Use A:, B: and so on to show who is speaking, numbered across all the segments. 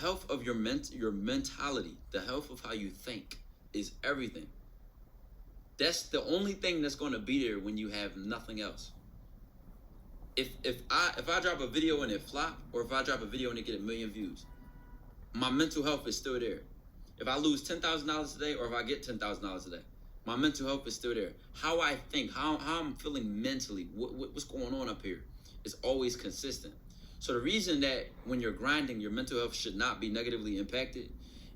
A: health of your mentality, the health of how you think is everything. That's the only thing that's going to be there when you have nothing else. If I drop a video and it flop, or if I drop a video and it get 1 million views, my mental health is still there. If I lose $10,000 today, or if I get $10,000 today, my mental health is still there. How I think, how I'm feeling mentally, what's going on up here is always consistent. So the reason that when you're grinding, your mental health should not be negatively impacted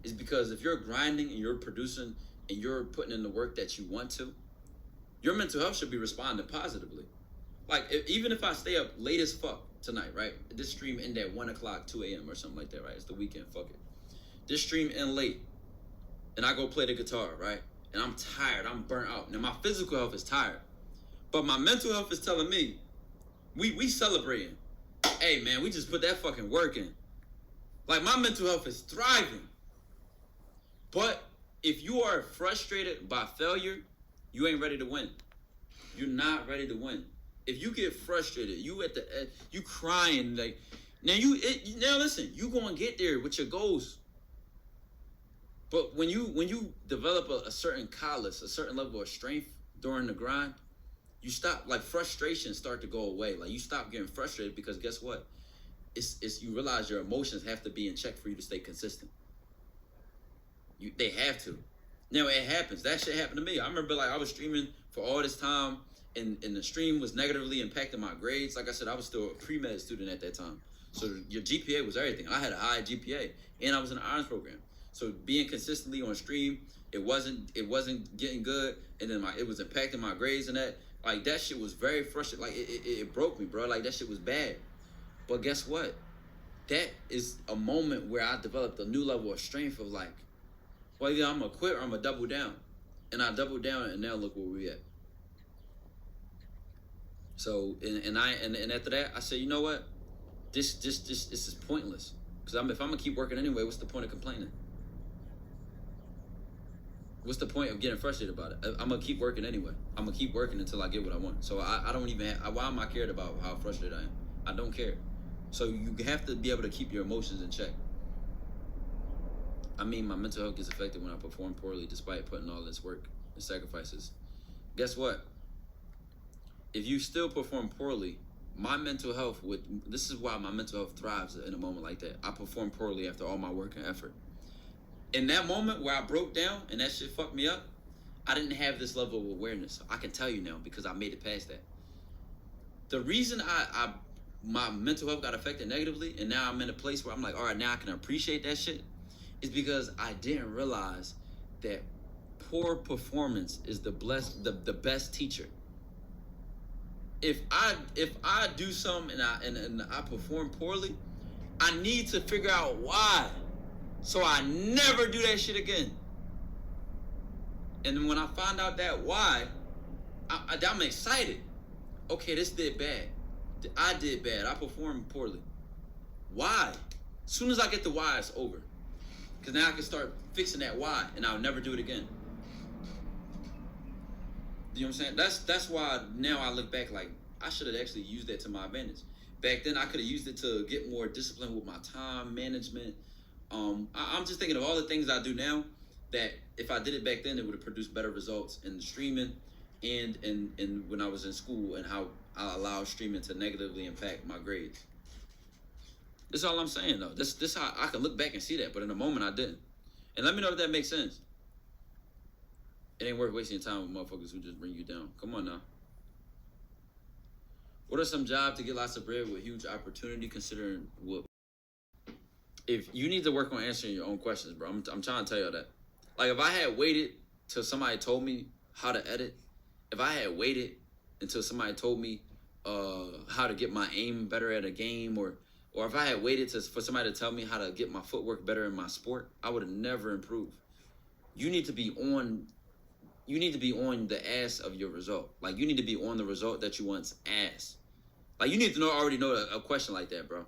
A: is because if you're grinding and you're producing and you're putting in the work that you want to, your mental health should be responding positively. Like, even if I stay up late as fuck tonight, right? This stream end at 1 o'clock, 2 a.m. or something like that, right? It's the weekend, fuck it. This stream end late, and I go play the guitar, right? And I'm tired, I'm burnt out. Now, my physical health is tired, but my mental health is telling me, we celebrating. Hey, man, we just put that fucking work in. Like, my mental health is thriving. But if you are frustrated by failure, you ain't ready to win. You're not ready to win. If you get frustrated, you at the end, you crying, like, now listen, you gonna get there with your goals. But when you develop a certain callous, a certain level of strength during the grind, you stop, like, frustration start to go away. Like, you stop getting frustrated because guess what? It's you realize your emotions have to be in check for you to stay consistent. They have to. Now, it happens. That shit happened to me. I remember, like, I was streaming for all this time, and the stream was negatively impacting my grades. Like I said, I was still a pre-med student at that time. So your GPA was everything. I had a high GPA, and I was in the honors program. So being consistently on stream, it wasn't getting good, and then it was impacting my grades and that. Like, that shit was very frustrating. Like, it broke me, bro. Like, that shit was bad. But guess what? That is a moment where I developed a new level of strength of, like, well, either I'm going to quit or I'm going to double down. And I doubled down, and now look where we at. So, and after that, I said, you know what? This is pointless. Because if I'm going to keep working anyway, what's the point of complaining? What's the point of getting frustrated about it? I'm going to keep working anyway. I'm going to keep working until I get what I want. So I don't even why am I cared about how frustrated I am? I don't care. So you have to be able to keep your emotions in check. I mean, my mental health gets affected when I perform poorly despite putting all this work and sacrifices. Guess what? If you still perform poorly, my mental health this is why my mental health thrives in a moment like that. I perform poorly after all my work and effort. In that moment where I broke down and that shit fucked me up, I didn't have this level of awareness. I can tell you now because I made it past that. The reason my mental health got affected negatively, and now I'm in a place where I'm like, all right, now I can appreciate that shit, is because I didn't realize that poor performance is the best teacher. If I do something and I perform poorly, I need to figure out why, so I never do that shit again. And then when I find out that why, I'm excited. Okay, this did bad. I did bad. I performed poorly. Why? As soon as I get the why, it's over. Because now I can start fixing that why, and I'll never do it again. You know what I'm saying? That's why now I look back like, I should have actually used that to my advantage. Back then, I could have used it to get more discipline with my time management. I'm just thinking of all the things I do now that if I did it back then, it would have produced better results in the streaming and when I was in school, and how I allowed streaming to negatively impact my grades. That's all I'm saying, though. This how I can look back and see that, but in the moment, I didn't. And let me know if that makes sense. It ain't worth wasting your time with motherfuckers who just bring you down. Come on now. What are some jobs to get lots of bread with huge opportunity, considering what? If you need to work on answering your own questions, bro, I'm trying to tell you that. Like, if I had waited till somebody told me how to edit, if I had waited until somebody told me how to get my aim better at a game, or if I had waited for somebody to tell me how to get my footwork better in my sport, I would have never improved. You need to be on the ass of your result. Like, you need to be on the result that you want's ass. Like, you need to already know a question like that, bro.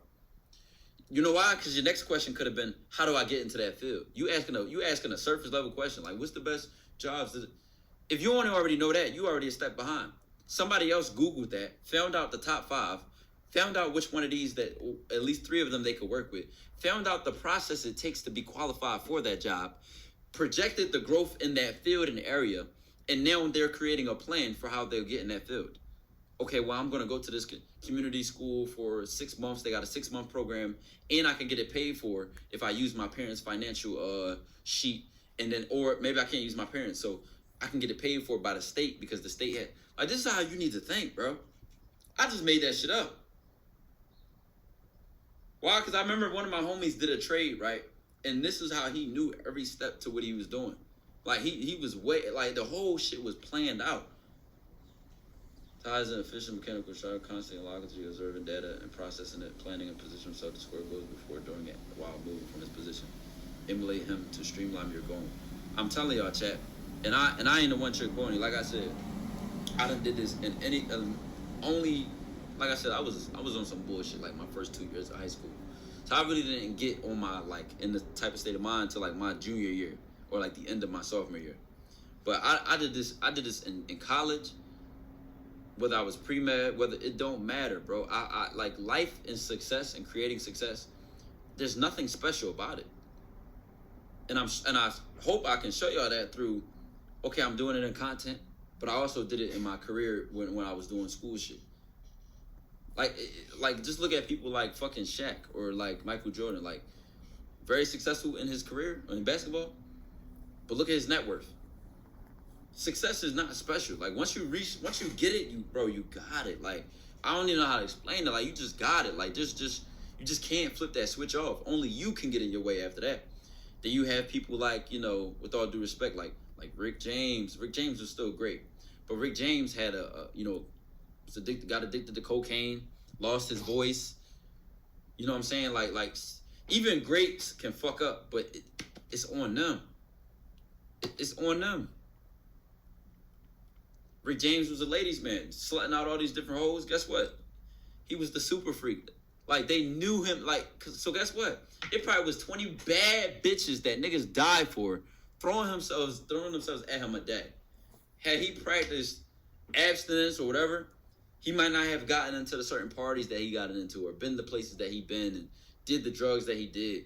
A: You know why? Because your next question could have been, how do I get into that field? You asking a surface level question, like, what's the best jobs? If you already know that, you already a step behind. Somebody else Googled that, found out the top 5, found out which one of these that at least 3 of them they could work with, found out the process it takes to be qualified for that job, projected the growth in that field and area, and now they're creating a plan for how they'll get in that field. Okay, well, I'm going to go to this community school for 6 months. They got a 6-month program, and I can get it paid for if I use my parents' financial sheet, and then, or maybe I can't use my parents, so I can get it paid for by the state because the state had, like, this is how you need to think, bro. I just made that shit up. Why? Because I remember one of my homies did a trade, right? And this is how he knew every step to what he was doing. Like, he was way, like, the whole shit was planned out. Ties an efficient mechanical sharp, constantly logically observing data and processing it, planning and position himself to score goals before, during it, while moving from his position. Emulate him to streamline your goal. I'm telling y'all, chat, and I ain't a one-trick pony. Like I said, I done did this in any only, like I said, I was on some bullshit like my first 2 years of high school. So I really didn't get on my, like, in the type of state of mind until like my junior year or like the end of my sophomore year. But I did this in college. Whether I was pre-med, whether, it don't matter, bro. I like life and success and creating success. There's nothing special about it. And I hope I can show y'all that through, okay, I'm doing it in content, but I also did it in my career when I was doing school shit. Like just look at people like fucking Shaq or like Michael Jordan, like very successful in his career in basketball, but look at his net worth. Success is not special. Like once you get it, you got it. Like I don't even know how to explain it. Like you just got it. Like you just can't flip that switch off. Only you can get in your way after that. Then you have people like, you know, with all due respect, like Rick James. Rick James was still great, but Rick James had got addicted to cocaine, lost his voice. You know what I'm saying? Like even greats can fuck up, but it's on them. It's on them. Rick James was a ladies' man, slutting out all these different hoes. Guess what? He was the super freak. Like, they knew him. Like, so guess what? It probably was 20 bad bitches that niggas died for, throwing themselves at him a day. Had he practiced abstinence or whatever, he might not have gotten into the certain parties that he got into or been the places that he been and did the drugs that he did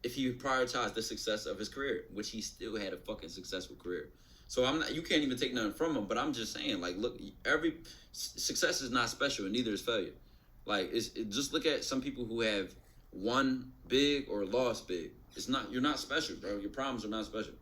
A: if he prioritized the success of his career, which he still had a fucking successful career. So you can't even take nothing from him, but I'm just saying, like, look, every success is not special and neither is failure. Like, just look at some people who have won big or lost big. You're not special, bro. Your problems are not special.